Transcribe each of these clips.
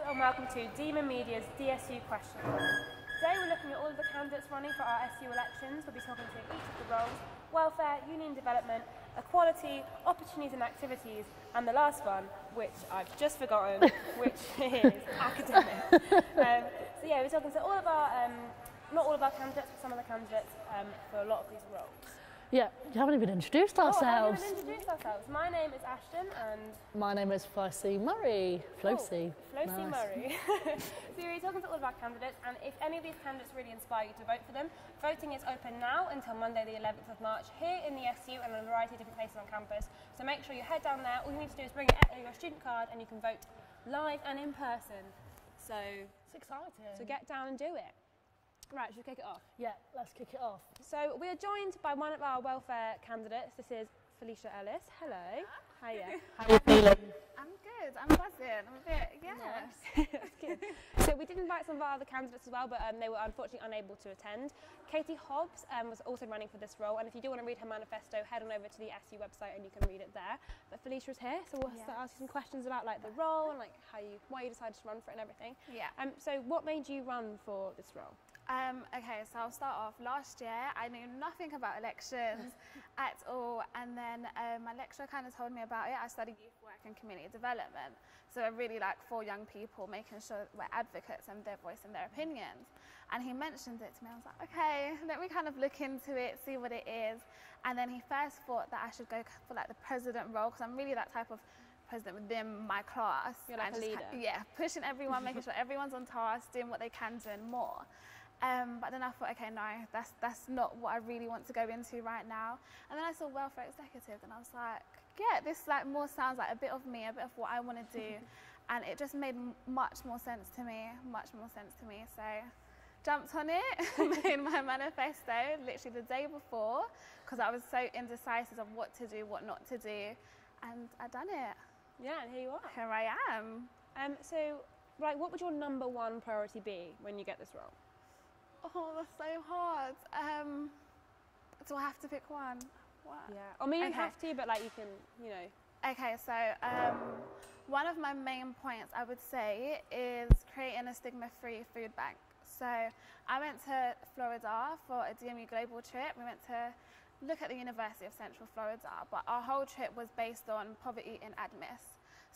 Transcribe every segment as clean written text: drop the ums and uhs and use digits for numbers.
and welcome to Demon Media's DSU Question Time. Today we're looking at all of the candidates running for our SU elections. We'll be talking to each of the roles: welfare, union development, equality, opportunities and activities, and the last one, which I've just forgotten, which is academic. So yeah, we're talking to all of our, not all of our candidates, but some of the candidates for a lot of these roles. Yeah, you haven't even introduced ourselves. Oh, we haven't introduced ourselves. My name is Ashton and... My name is Flossy Murray. Flossy. Flossy Nice. Murray. So we're talking to all of our candidates, and if any of these candidates really inspire you to vote for them, voting is open now until Monday the 11th of March here in the SU and in a variety of different places on campus. So make sure you head down there. All you need to do is bring your student card and you can vote live and in person. So It's exciting. So get down and do it. Right, should we kick it off? Yeah, let's kick it off. So we are joined by one of our welfare candidates. This is Felicia Ellis. Hello. Hiya. How are you feeling? I'm good. I'm buzzing. I'm a bit, yeah. Nice. That's good. So we did invite some of our other candidates as well, but they were unfortunately unable to attend. Katie Hobbs was also running for this role, and if you do want to read her manifesto, head on over to the SU website and you can read it there. But Felicia's here, so we'll start asking some questions about like the role and like why you decided to run for it and everything. Yeah. So what made you run for this role? Okay, so I'll start off. Last year, I knew nothing about elections at all, and then my lecturer kind of told me about it. I studied youth work and community development, so I really like for young people, making sure that we're advocates and their voice and their opinions. And he mentioned it to me. I was like, okay, let me kind of look into it, see what it is. And then he first thought that I should go for like the president role, because I'm really that type of president within my class. You're like a leader. Yeah, pushing everyone, making sure everyone's on task, doing what they can do and more. But then I thought, okay, no, that's not what I really want to go into right now. And then I saw welfare executive, and I was like, yeah, this like more sounds like a bit of me, a bit of what I want to do, and it just made much more sense to me. So jumped on it, made my manifesto literally the day before, because I was so indecisive of what to do, what not to do, and I done it. Yeah, and here you are. Here I am. So, like, what would your number one priority be when you get this role? Oh, that's so hard. Do I have to pick one? What? Yeah. I mean, you don't have to, but like you can, you know. Okay, so one of my main points I would say is creating a stigma-free food bank. So I went to Florida for a DMU global trip. We went to look at the University of Central Florida, but our whole trip was based on poverty in ADMIS.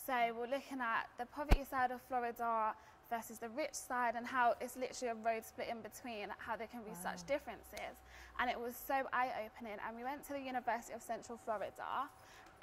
So we're looking at the poverty side of Florida versus the rich side, and how it's literally a road split in between, how there can be such differences. And it was so eye-opening. And we went to the University of Central Florida,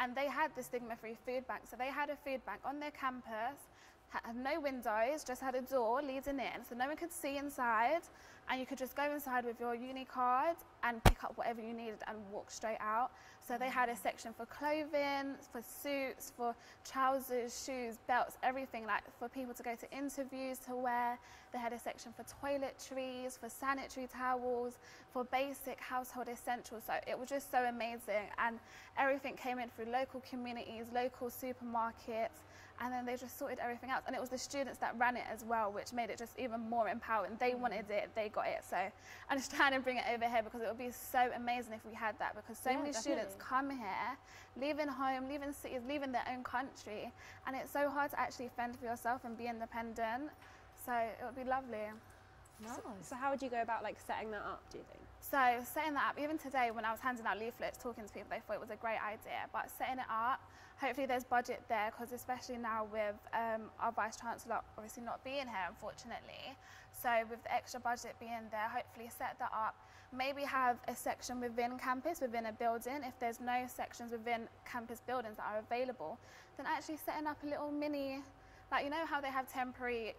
and they had the stigma-free food bank. So they had a food bank on their campus, had no windows, just had a door leading in, so no one could see inside, and you could just go inside with your uni card and pick up whatever you needed and walk straight out. So they had a section for clothing, for suits, for trousers, shoes, belts, everything, like for people to go to interviews to wear. They had a section for toiletries, for sanitary towels, for basic household essentials. So it was just so amazing, and everything came in through local communities, local supermarkets, and then they just sorted everything out. And it was the students that ran it as well, which made it just even more empowering. They wanted it, they got it. So I'm just trying to bring it over here, because it would be so amazing if we had that, because so many students come here, leaving home, leaving cities, leaving their own country, and it's so hard to actually fend for yourself and be independent. So it would be lovely. Nice. So how would you go about like setting that up, do you think? So setting that up, even today when I was handing out leaflets, talking to people, they thought it was a great idea. But setting it up, hopefully there's budget there, because especially now with our Vice Chancellor obviously not being here, unfortunately. So with the extra budget being there, hopefully set that up. Maybe have a section within campus, within a building. If there's no sections within campus buildings that are available, then actually setting up a little mini, like, you know how they have temporary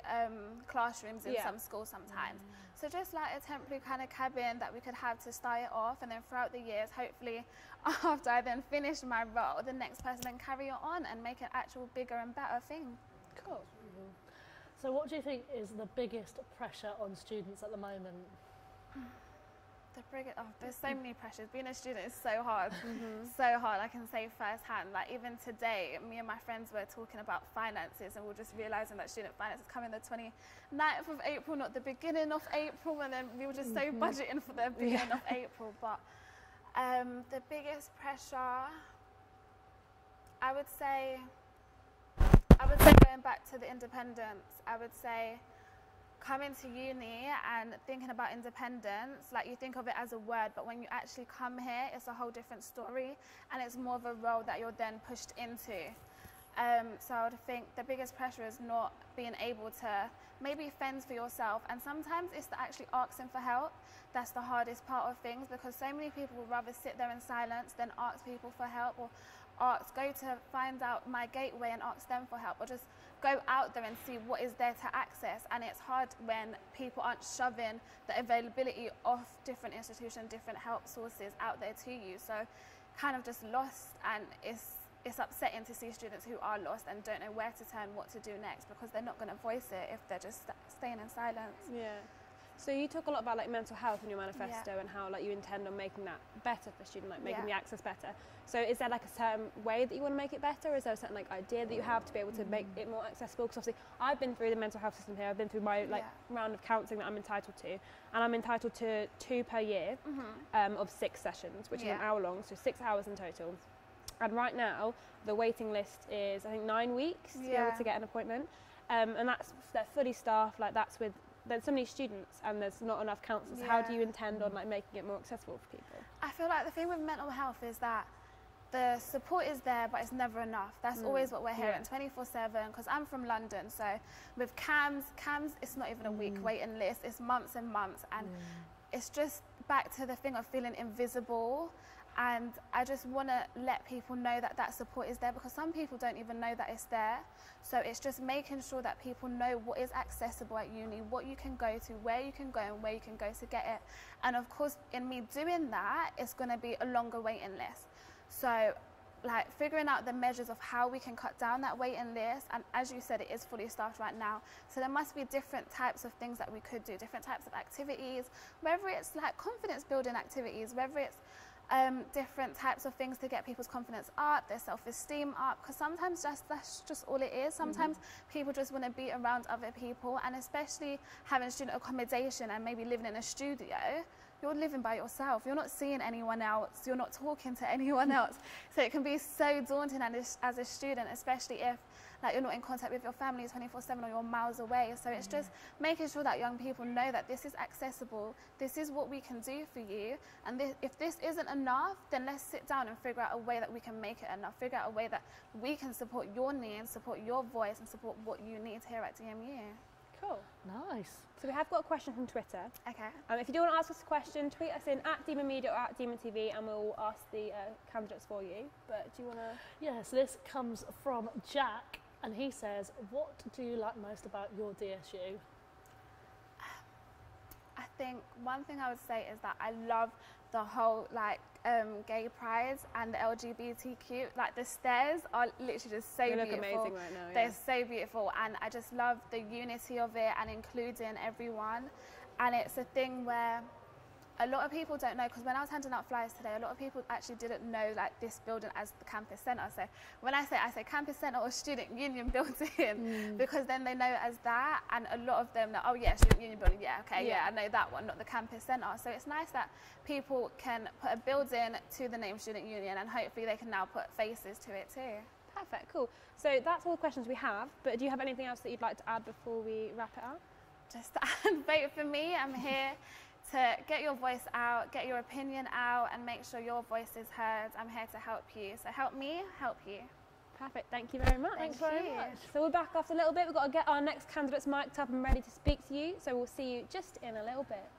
classrooms in some schools sometimes. So just like a temporary kind of cabin that we could have to start it off, and then throughout the years, hopefully after I then finish my role, the next person then carry it on and make an actual bigger and better thing. Cool. So what do you think is the biggest pressure on students at the moment? There's so many pressures. Being a student is so hard, so hard. I can say firsthand. Like even today, me and my friends were talking about finances, and we were just realising that student finance is coming the 29th of April, not the beginning of April, and then we were just so budgeting for the beginning of April. But the biggest pressure, I would say, I would say going back to the independence, I would say coming to uni and thinking about independence, like you think of it as a word, but when you actually come here, it's a whole different story, and it's more of a role that you're then pushed into. So I would think the biggest pressure is not being able to maybe fend for yourself, and sometimes it's actually asking for help. That's the hardest part of things, because so many people would rather sit there in silence than ask people for help, or go to find out my gateway and ask them for help, or just go out there and see what is there to access. And it's hard when people aren't shoving the availability of different institutions, different help sources out there to you. So kind of just lost, and it's upsetting to see students who are lost and don't know where to turn, what to do next, because they're not going to voice it if they're just staying in silence. Yeah. So you talk a lot about like mental health in your manifesto, and how like you intend on making that better for students, like making the access better. So is there like a certain way that you want to make it better? Is there a certain like idea that you have to be able to make it more accessible? Because obviously I've been through the mental health system here. I've been through my round of counselling that I'm entitled to, and I'm entitled to 2 per year of 6 sessions, which is an hour long, so 6 hours in total. And right now the waiting list is I think 9 weeks to be able to get an appointment, and they're fully staffed. Like there's so many students and there's not enough counsellors. How do you intend on like making it more accessible for people? I feel like the thing with mental health is that the support is there, but it's never enough. That's always what we're hearing 24/7, because I'm from London, so with CAMS, it's not even a week waiting list, it's months and months, and it's just back to the thing of feeling invisible. And I just want to let people know that that support is there, because some people don't even know that it's there. So it's just making sure that people know what is accessible at uni, what you can go to, where you can go and where you can go to get it. And of course, in me doing that, it's going to be a longer waiting list. So like figuring out the measures of how we can cut down that waiting list. And as you said, it is fully staffed right now. So there must be different types of things that we could do, different types of activities, whether it's like confidence building activities, whether it's different types of things to get people's confidence up, their self-esteem up, because sometimes that's just all it is. Sometimes people just want to be around other people, and especially having student accommodation and maybe living in a studio, you're living by yourself, you're not seeing anyone else, you're not talking to anyone else. So it can be so daunting as a student, especially if like you're not in contact with your family 24/7 or you're miles away. So it's just making sure that young people know that this is accessible, this is what we can do for you, and if this isn't enough, then let's sit down and figure out a way that we can make it enough, figure out a way that we can support your needs, support your voice, and support what you need here at DMU. Cool. Nice. So we have got a question from Twitter. Okay. If you do want to ask us a question, tweet us in @DemonMedia or @DemonTV, and we'll ask the candidates for you. But do you want to? Yeah, so this comes from Jack, and he says, what do you like most about your DSU? I think one thing I would say is that I love the whole like gay prides and the LGBTQ. Like the stairs are literally just so beautiful. They look amazing right now. They're so beautiful, and I just love the unity of it and including everyone. And it's a thing where a lot of people don't know, because when I was handing out flyers today, a lot of people actually didn't know like this building as the campus centre. So when I say campus centre or student union building, because then they know it as that, and a lot of them know, oh yeah, student union building, yeah, okay, yeah, I know that one, not the campus centre. So it's nice that people can put a building to the name student union, and hopefully they can now put faces to it too. Perfect, cool. So that's all the questions we have, but do you have anything else that you'd like to add before we wrap it up? Just vote for me. I'm here to get your voice out, get your opinion out, and make sure your voice is heard. I'm here to help you. So help me, help you. Perfect, thank you very much. Thanks very much. So we're back after a little bit. We've got to get our next candidates mic'd up and ready to speak to you. So we'll see you just in a little bit.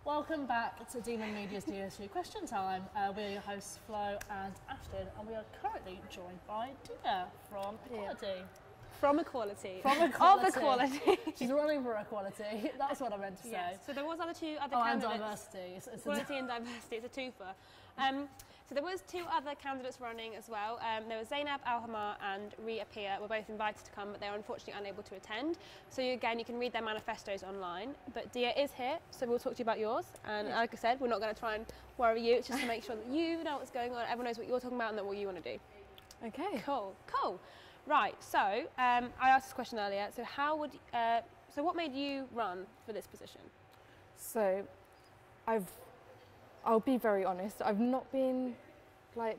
Welcome back to Demon Media's DSU Question Time. We're your hosts Flo and Ashton, and we are currently joined by Dia from Equality. From Equality. From Equality. Of Equality. She's running for Equality. That's what I meant to say. Yes. So there was two other and candidates. diversity. Equality and diversity. It's a twofer. So there was two other candidates running as well. There was Zainab Al-Hamar and Ria Pia were both invited to come, but they were unfortunately unable to attend. So you can read their manifestos online. But Dia is here, so we'll talk to you about yours. And like I said, we're not going to try and worry you. It's just to make sure that you know what's going on, everyone knows what you're talking about and that what you want to do. Okay. Cool. Right, so I asked this question earlier. So so what made you run for this position? So I'll be very honest, I've not been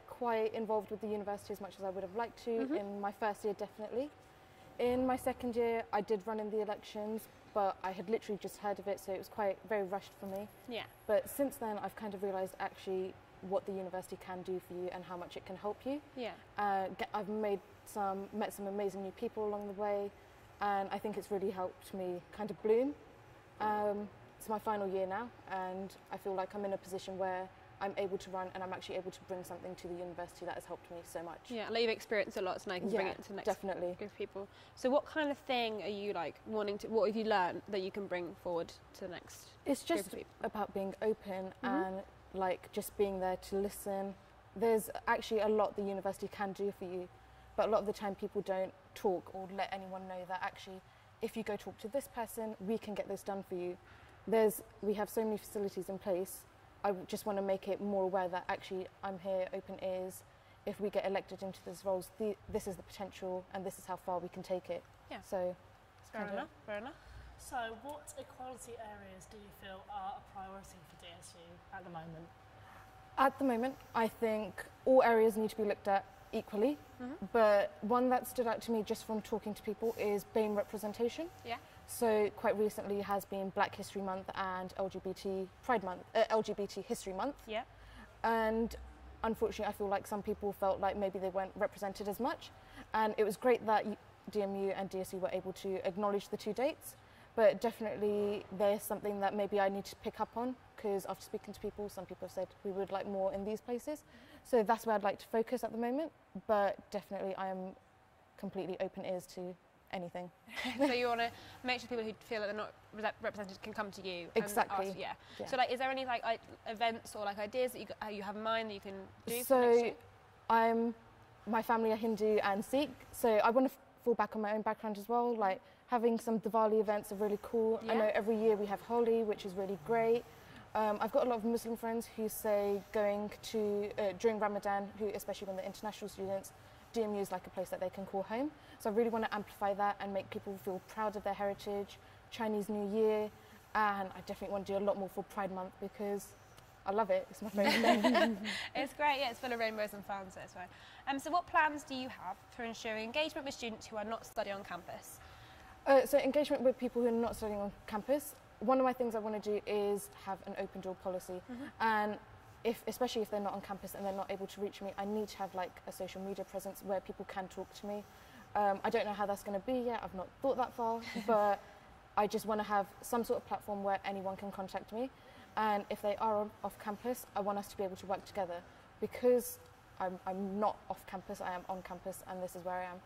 quite involved with the university as much as I would have liked to. In my first year, definitely. In my second year, I did run in the elections, but I had literally just heard of it, so it was very rushed for me. Yeah. But since then, I've kind of realised actually what the university can do for you and how much it can help you. Yeah. I've met some amazing new people along the way, and I think it's really helped me kind of bloom. It's my final year now, and I feel like I'm in a position where I'm able to run and I'm actually able to bring something to the university that has helped me so much. Yeah, like you've experienced a lot, so now you can bring it to the next definitely. group of people. So what kind of thing are you what have you learned that you can bring forward to the next It's just group of people? about being open and just being there to listen. There's actually a lot the university can do for you, but a lot of the time people don't talk or let anyone know that actually if you go talk to this person, we can get this done for you. We have so many facilities in place. I just want to make it more aware that actually I'm here, open ears. If we get elected into these roles, this is the potential and this is how far we can take it. Yeah. So, Fair enough. So what equality areas do you feel are a priority for DSU at the moment? At the moment, I think all areas need to be looked at equally, but one that stood out to me just from talking to people is BAME representation. Yeah. So quite recently has been Black History Month and LGBT History Month. Yeah. And unfortunately, I feel like some people felt like maybe they weren't represented as much. And it was great that DMU and DSU were able to acknowledge the two dates. But definitely there's something that maybe I need to pick up on, because after speaking to people, some people have said we would like more in these places. So that's where I'd like to focus at the moment. But definitely I am completely open ears to anything. So you want to make sure people who feel that they're not represented can come to you. Exactly. And ask, yeah. So is there any events or ideas that you have in mind that you can do? So my family are Hindu and Sikh, so I want to fall back on my own background as well. Like having some Diwali events are really cool. Yeah. I know every year we have Holi, which is really great. I've got a lot of Muslim friends who say going to during Ramadan, especially when they're international students, DMU is like a place that they can call home. So I really want to amplify that and make people feel proud of their heritage, Chinese New Year, and I definitely want to do a lot more for Pride Month because I love it. It's my favourite thing. It's great, yeah, it's full of rainbows and fun, so it's fine. So what plans do you have for ensuring engagement with students who are not studying on campus? So engagement with people who are not studying on campus, one of my things I want to do is have an open door policy. And especially if they're not on campus and they're not able to reach me, I need to have a social media presence where people can talk to me. I don't know how that's going to be yet, I've not thought that far, but I just want to have some sort of platform where anyone can contact me. And if they are off campus, I want us to be able to work together. Because I'm not off campus, I am on campus and this is where I am.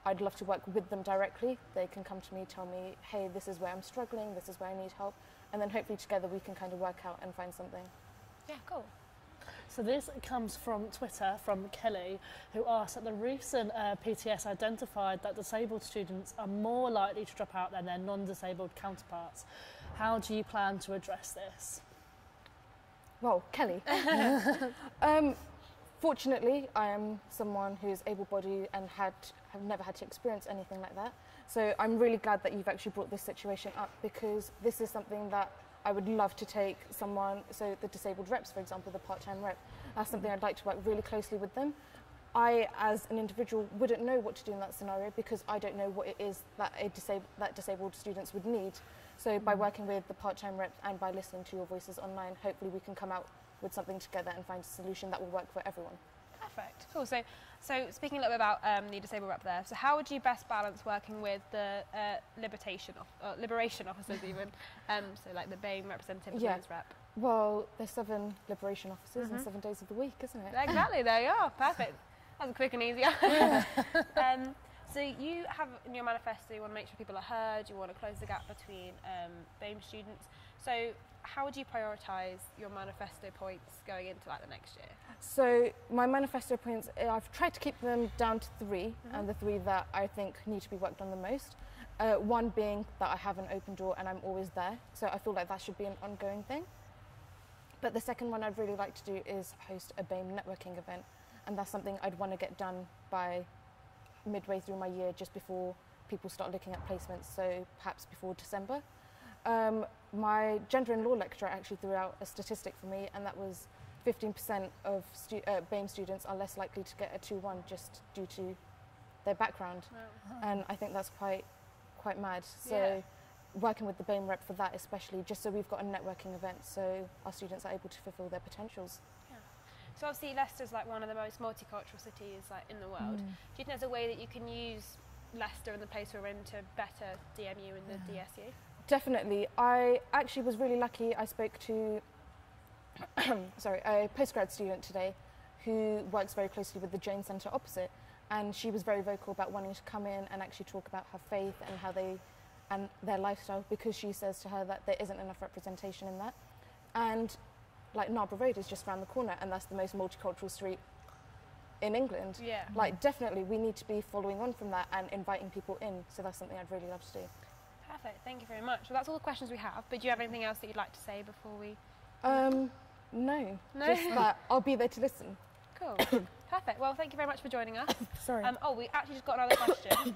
I'd love to work with them directly. They can come to me, tell me, hey, this is where I'm struggling, this is where I need help. And then hopefully together we can kind of work out and find something. Yeah, cool. So this comes from Twitter, from Kelly, who asked that the recent PTS identified that disabled students are more likely to drop out than their non-disabled counterparts. How do you plan to address this? Well, Kelly. Fortunately, I am someone who's able-bodied and have never had to experience anything like that. So I'm really glad that you've actually brought this situation up, because this is something that I would love to take someone, so the disabled reps, for example, the part-time rep, that's something I'd like to work really closely with them. I, as an individual, wouldn't know what to do in that scenario because I don't know what it is that disabled students would need. So by working with the part-time reps and by listening to your voices online, hopefully we can come out with something together and find a solution that will work for everyone. Perfect. Cool. So speaking a little bit about the disabled rep there, so how would you best balance working with the liberation officers even, so like the BAME representative and women's rep? Well, there's 7 liberation officers and 7 days of the week, isn't it? Exactly, there you are. Perfect. That was quick and easier. So you have in your manifesto, you want to make sure people are heard, you want to close the gap between BAME students. So how would you prioritise your manifesto points going into like the next year? So my manifesto points, I've tried to keep them down to 3, and the 3 that I think need to be worked on the most. One being that I have an open door and I'm always there, so I feel like that should be an ongoing thing. But the second one I'd really like to do is host a BAME networking event, and that's something I'd want to get done by midway through my year, just before people start looking at placements, so perhaps before December. My gender and law lecturer actually threw out a statistic for me, and that was 15% of BAME students are less likely to get a 2-1 just due to their background. Wow. And I think that's quite mad. So working with the BAME rep for that especially, just so we've got a networking event so our students are able to fulfil their potentials. Yeah. So obviously Leicester's like one of the most multicultural cities like in the world. Do you think there's a way that you can use Leicester and the place we're in to better DMU and the DSU? Definitely. I actually was really lucky. I spoke to a postgrad student today who works very closely with the Jane Centre opposite, and she was very vocal about wanting to come in and actually talk about her faith and how and their lifestyle, because she says to her that there isn't enough representation in that. And like Narborough Road is just around the corner, and that's the most multicultural street in England. Yeah. Like definitely we need to be following on from that and inviting people in, so that's something I'd really love to do. Perfect, thank you very much. Well, that's all the questions we have, but do you have anything else that you'd like to say before we... No, just that I'll be there to listen. Cool. Perfect. Well, thank you very much for joining us. Sorry. Oh, we actually just got another question.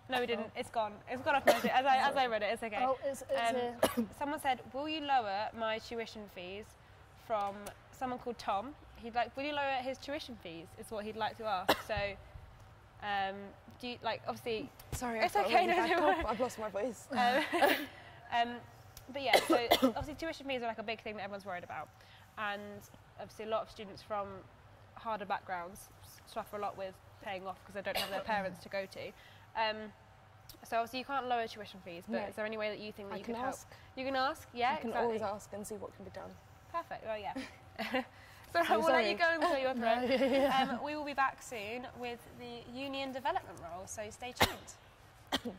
No, we didn't. It's gone. It's gone off my head. As I read it, it's okay. Oh, it's here. Someone said, will you lower my tuition fees? From someone called Tom. He'd like, will you lower his tuition fees? Is what he'd like to ask. So, do you, like, obviously... Sorry, it's okay. No, don't worry. I've lost my voice. But yeah, so obviously tuition fees are like a big thing that everyone's worried about, and obviously a lot of students from harder backgrounds suffer a lot with paying off because they don't have their parents to go to. So obviously you can't lower tuition fees, but is there any way that you think that you can help? You can ask, yeah. You can always ask and see what can be done. Perfect. Well, yeah. So we'll let you go and clear your throat. We will be back soon with the union development role, so stay tuned.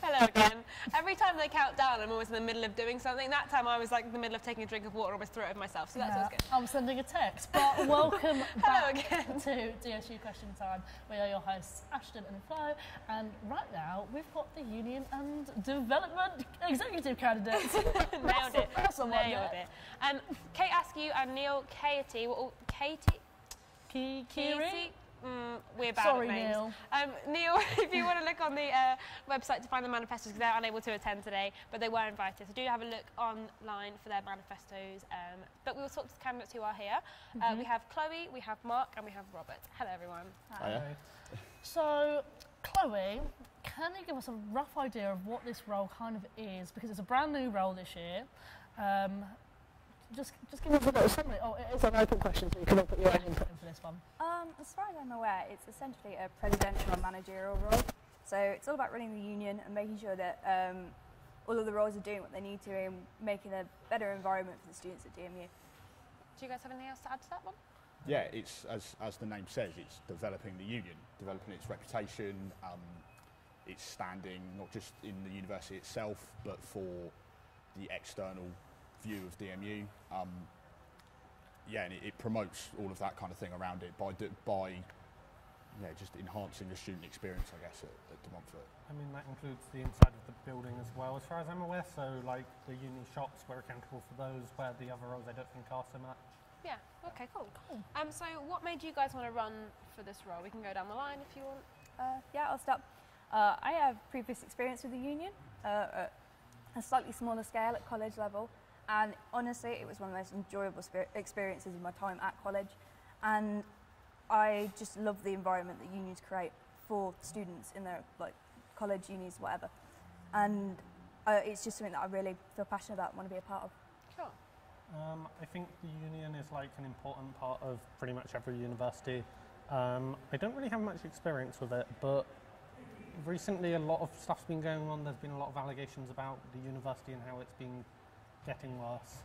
Hello again. Every time they count down, I'm always in the middle of doing something. That time I was like in the middle of taking a drink of water, almost threw it over myself, so that's always good. I'm sending a text, but welcome Hello back again to DSU Question Time. We are your hosts, Ashton and Flo, and right now we've got the Union and Development Executive candidates. Nailed it. That's the one, Nailed it. Kate Askew and Neil Katie were all Katie? We're bad Sorry, at names. Neil, if you want to look on the website to find the manifestos, because they're unable to attend today, but they were invited. So do have a look online for their manifestos. But we will talk to the candidates who are here. We have Chloe, we have Mark, and we have Robert. Hello, everyone. Hi. So, Chloe, can you give us a rough idea of what this role kind of is? Because it's a brand new role this year. Just give us a little summary. Oh, it is an open question, so you can all put your own input in for this one. As far as I'm aware, it's essentially a presidential and managerial role. So it's all about running the union and making sure that all of the roles are doing what they need to and making a better environment for the students at DMU. Do you guys have anything else to add to that one? Yeah, it's as the name says, it's developing the union, developing its reputation, its standing, not just in the university itself, but for the external view of DMU. And it promotes all of that kind of thing around it by just enhancing the student experience, I guess, at De Montfort. I mean, that includes the inside of the building as well, as far as I'm aware. So, like the uni shops, we're accountable for those, where the other roles I don't think are so much. Yeah. Okay. Cool. So, what made you guys want to run for this role? We can go down the line if you want. Yeah, I'll start. I have previous experience with the union, at a slightly smaller scale at college level. And honestly, it was one of the most enjoyable experiences in my time at college. And I just love the environment that unions create for students in their college, unis, whatever. And it's just something that I really feel passionate about and want to be a part of. Cool. I think the union is like an important part of pretty much every university. I don't really have much experience with it, but recently a lot of stuff's been going on. There's been a lot of allegations about the university and how it's been getting worse.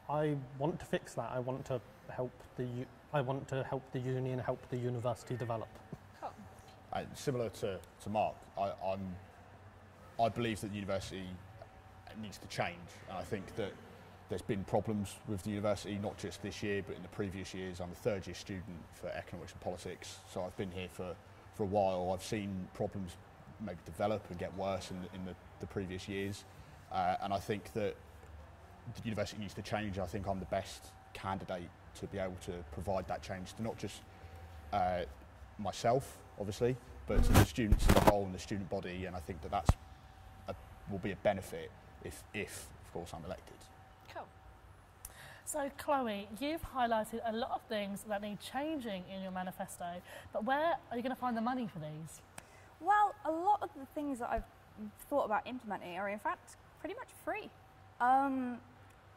I want to fix that. I want to help the union help the university develop. Cool. Similar to Mark, I believe that the university needs to change, and I think that there's been problems with the university, not just this year, but in the previous years. I'm a third year student for economics and politics, so I've been here for a while. I've seen problems maybe develop and get worse in the previous years, and I think that the university needs to change. I think I'm the best candidate to be able to provide that change to not just myself, obviously, but to the students as a whole and the student body. And I think that will be a benefit if, of course, I'm elected. Cool. So, Chloe, you've highlighted a lot of things that need changing in your manifesto, but where are you going to find the money for these? Well, a lot of the things that I've thought about implementing are in fact pretty much free.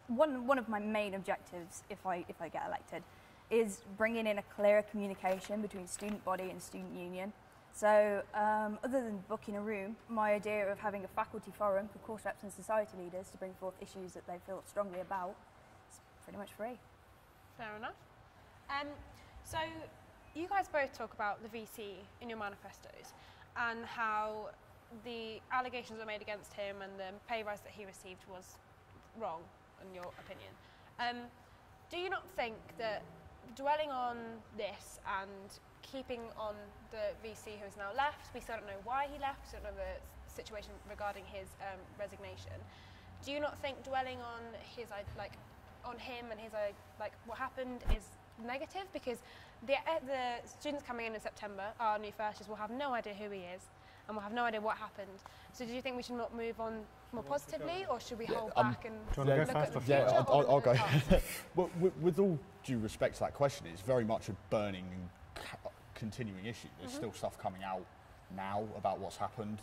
One of my main objectives, if I get elected, is bringing in a clearer communication between student body and student union. So, other than booking a room, my idea of having a faculty forum for course reps and society leaders to bring forth issues that they feel strongly about is pretty much free. Fair enough. So, you guys both talk about the VC in your manifestos and how the allegations were made against him and the pay rise that he received was wrong, in your opinion. Do you not think that dwelling on this and keeping on the VC who has now left, we still don't know why he left, we still don't know the situation regarding his resignation, do you not think dwelling on his on him and his what happened is negative? Because the students coming in September, our new first years, will have no idea who he is and we'll have no idea what happened. So do you think we should not move on more positively, or should we hold back and do you want to go first? Yeah, I'll go. Well, with all due respect to that question, it's very much a burning and continuing issue. There's still stuff coming out now about what's happened,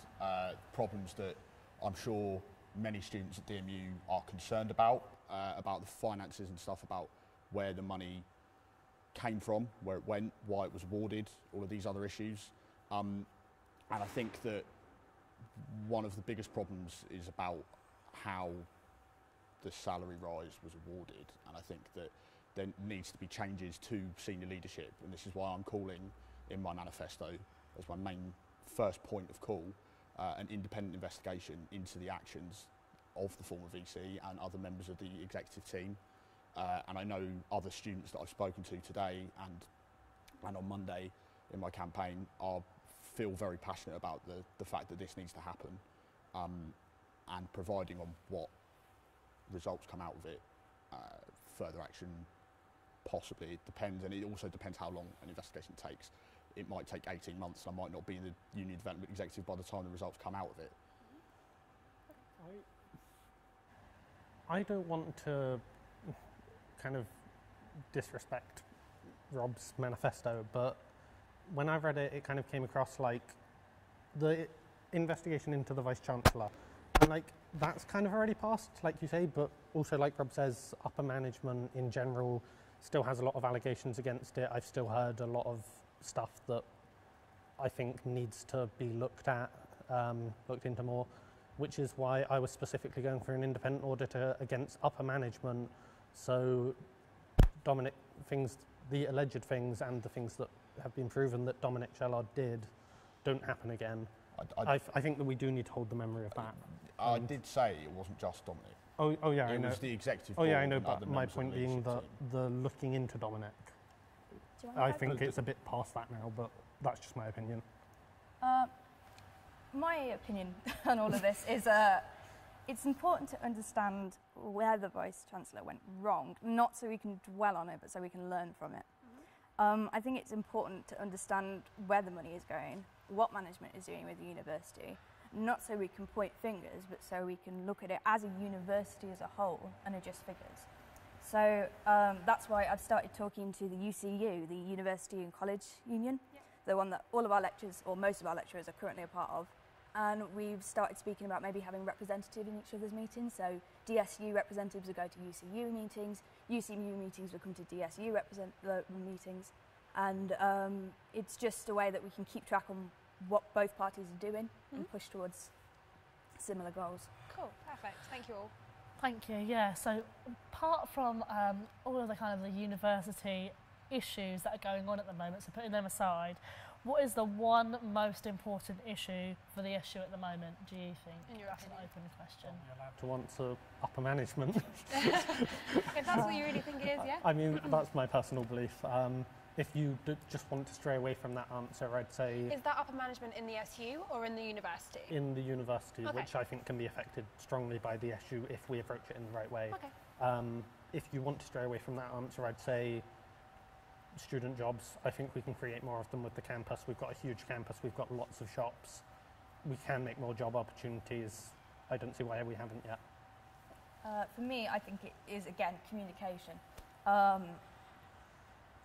problems that I'm sure many students at DMU are concerned about the finances and stuff, about where the money came from, where it went, why it was awarded, all of these other issues. And I think that one of the biggest problems is about how the salary rise was awarded, and I think that there needs to be changes to senior leadership, and this is why I'm calling in my manifesto as my main first point of call an independent investigation into the actions of the former VC and other members of the executive team. And I know other students that I've spoken to today and on Monday in my campaign feel very passionate about the fact that this needs to happen, and providing on what results come out of it, further action possibly. It depends, and it also depends how long an investigation takes. It might take 18 months, and I might not be the union development executive by the time the results come out of it. I don't want to kind of disrespect Rob's manifesto, but when I read it, it kind of came across like the investigation into the Vice-Chancellor. And like, that's kind of already passed, like you say, but also like Rob says, upper management in general still has a lot of allegations against it. I've still heard a lot of stuff that I think needs to be looked into more, which is why I was specifically going for an independent auditor against upper management. So Dominic, the alleged things and the things that have been proven that Dominic Shellard did don't happen again. I think that we do need to hold the memory of that. I did say it wasn't just Dominic. Oh yeah, I know. It was the executive Oh board. yeah, I know, and but other my members of point the being leadership that team. the looking into Dominic, Do you want I think it's a bit past that now, but that's just my opinion. My opinion on all of this is it's important to understand where the Vice-Chancellor went wrong, not so we can dwell on it, but so we can learn from it. I think it's important to understand where the money is going, what management is doing with the university, not so we can point fingers, but so we can look at it as a university as a whole and adjust figures. So that's why I've started talking to the UCU, the University and College Union, the one that all of our lecturers, or most of our lecturers, are currently a part of. And we've started speaking about maybe having representative in each other's meetings. So DSU representatives will go to UCU meetings, UCU meetings will come to DSU meetings. And it's just a way that we can keep track on what both parties are doing and push towards similar goals. Cool, perfect. Thank you all. Thank you. Yeah, so apart from all of the kind of the university issues that are going on at the moment, so putting them aside, what is the one most important issue for the SU at the moment, do you think? In your That's an opinion? open question. You're allowed to answer upper management. If that's what you really think it is, yeah? I mean, that's my personal belief. If you just want to stray away from that answer, I'd say Is that upper management in the SU or in the university? in the university, Okay. which I think can be affected strongly by the SU if we approach it in the right way. Okay. If you want to stray away from that answer, I'd say student jobs. I think we can create more of them with the campus. We've got a huge campus, we've got lots of shops. We can make more job opportunities. I don't see why we haven't yet. For me, I think it is, again, communication.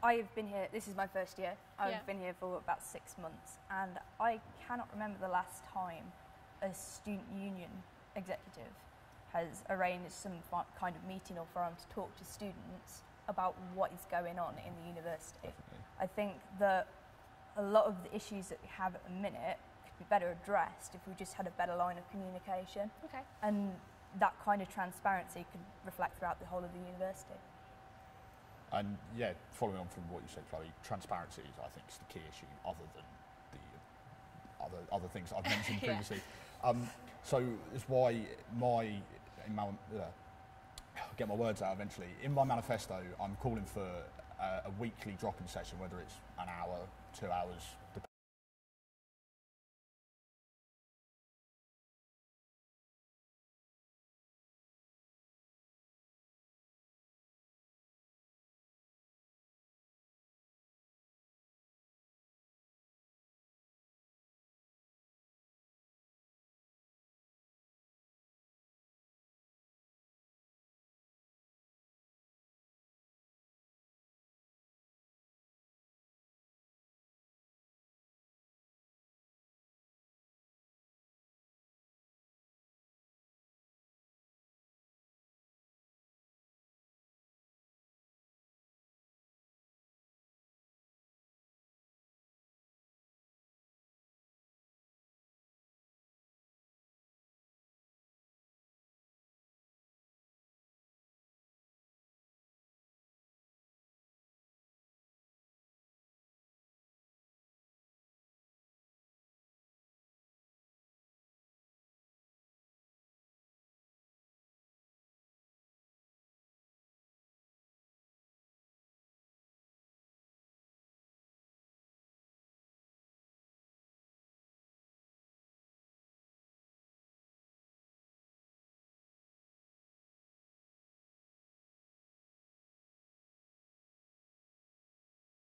I've been here, this is my first year, I've been here for about 6 months, and I cannot remember the last time a student union executive has arranged some kind of meeting or forum to talk to students about what is going on in the university. Definitely. I think that a lot of the issues that we have at the minute could be better addressed if we just had a better line of communication. Okay. And that kind of transparency could reflect throughout the whole of the university. And yeah, following on from what you said, Chloe, transparency is, I think, is the key issue, other than the other things I've mentioned previously. So it's why get my words out eventually. In my manifesto, I'm calling for a weekly drop-in session, whether it's an hour, 2 hours,